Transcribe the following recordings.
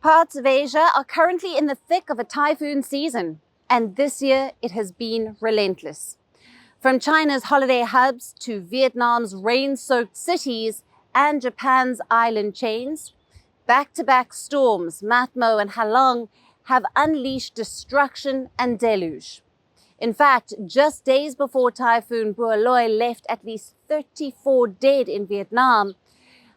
Parts of Asia are currently in the thick of a typhoon season, and this year it has been relentless. From China's holiday hubs to Vietnam's rain-soaked cities and Japan's island chains, back-to-back storms Matmo and Halong have unleashed destruction and deluge. In fact, just days before Typhoon Halong left at least 34 dead in Vietnam,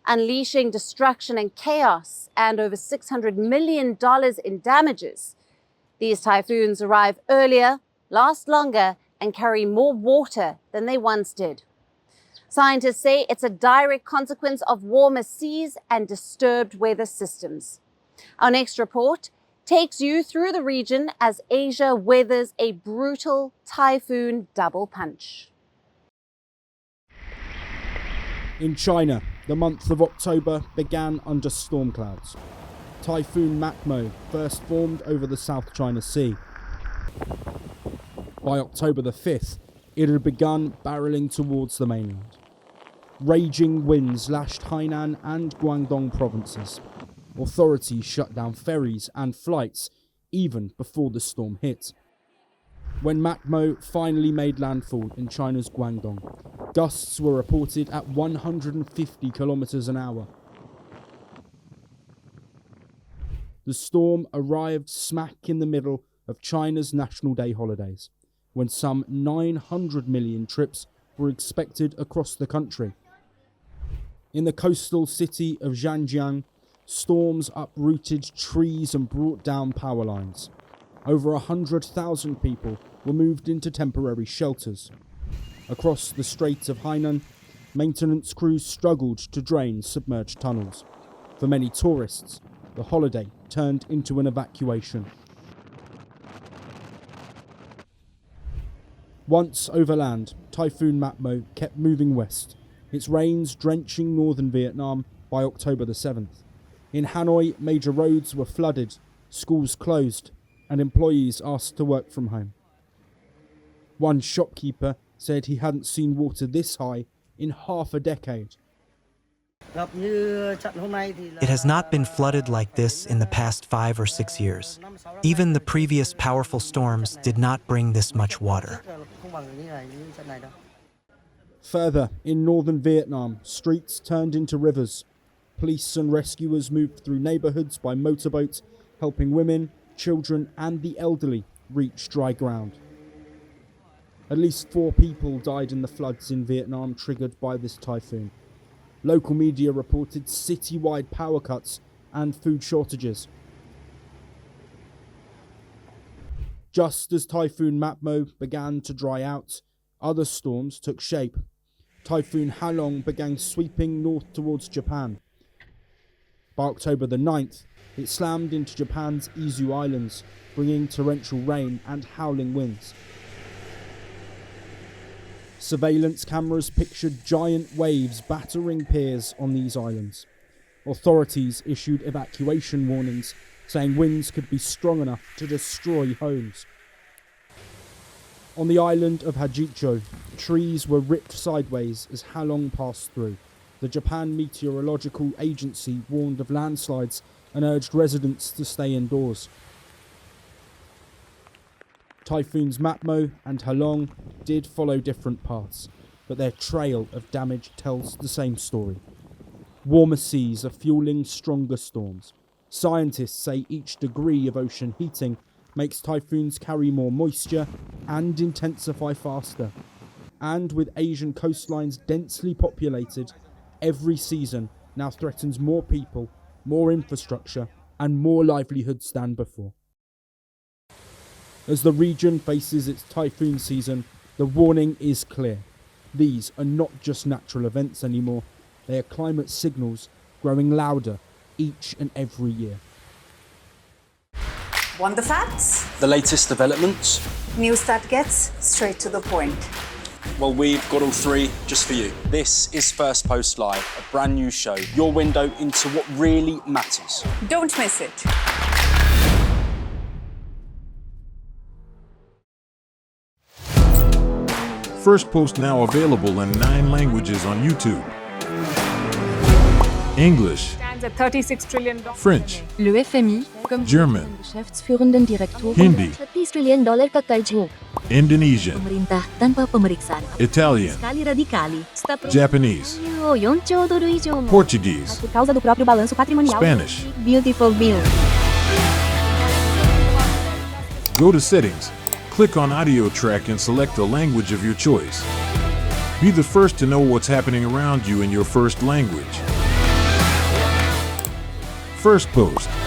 unleashing destruction and chaos and over $600 million in damages. These typhoons arrive earlier, last longer, and carry more water than they once did. Scientists say it's a direct consequence of warmer seas and disturbed weather systems. Our next report takes you through the region as Asia weathers a brutal typhoon double punch. In China, the month of October began under storm clouds. Typhoon Matmo first formed over the South China Sea. By October the 5th, it had begun barreling towards the mainland. Raging winds lashed Hainan and Guangdong provinces. Authorities shut down ferries and flights even before the storm hit. When Matmo finally made landfall in China's Guangdong, gusts were reported at 150 kilometers an hour. The storm arrived smack in the middle of China's National Day holidays, when some 900 million trips were expected across the country. In the coastal city of Zhanjiang, storms uprooted trees and brought down power lines. Over 100,000 people were moved into temporary shelters. Across the Strait of Hainan, maintenance crews struggled to drain submerged tunnels. For many tourists, the holiday turned into an evacuation. Once overland, Typhoon Matmo kept moving west, its rains drenching northern Vietnam by October the 7th. In Hanoi, major roads were flooded, schools closed, and employees asked to work from home. One shopkeeper said he hadn't seen water this high in half a decade. It has not been flooded like this in the past 5 or 6 years. Even the previous powerful storms did not bring this much water. Further, in northern Vietnam, streets turned into rivers. Police and rescuers moved through neighbourhoods by motorboat, helping women, children and the elderly reach dry ground. At least 4 people died in the floods in Vietnam triggered by this typhoon. Local media reported city-wide power cuts and food shortages. Just as Typhoon Matmo began to dry out, other storms took shape. Typhoon Halong began sweeping north towards Japan. By October the 9th, it slammed into Japan's Izu Islands, bringing torrential rain and howling winds. Surveillance cameras pictured giant waves battering piers on these islands. Authorities issued evacuation warnings, saying winds could be strong enough to destroy homes. On the island of Hajicho, trees were ripped sideways as Halong passed through. The Japan Meteorological Agency warned of landslides and urged residents to stay indoors. Typhoons Matmo and Halong did follow different paths, but their trail of damage tells the same story. Warmer seas are fueling stronger storms. Scientists say each degree of ocean heating makes typhoons carry more moisture and intensify faster. And with Asian coastlines densely populated, every season now threatens more people, more infrastructure, and more livelihoods than before. As the region faces its typhoon season, the warning is clear. These are not just natural events anymore, they are climate signals growing louder each and every year. Want the facts? The latest developments? News that gets straight to the point. Well, we've got all 3 just for you. This is Firstpost Live, a brand new show, your window into what really matters. Don't miss it. Firstpost now available in 9 languages on YouTube. English, $36 trillion. French, Le FMI, comme German, Geschäftsführenden Direktor, Hindi, $30 trillion ka-charge Indonesian, pemerintah tanpa pemeriksaan. Italian, Kali radikali. Japanese, 4兆ドル以上も Portuguese, por causa do próprio balanço patrimonial. Spanish. Beautiful bill. Go to Settings, click on Audio Track and select the language of your choice. Be the first to know what's happening around you in your first language. Firstpost.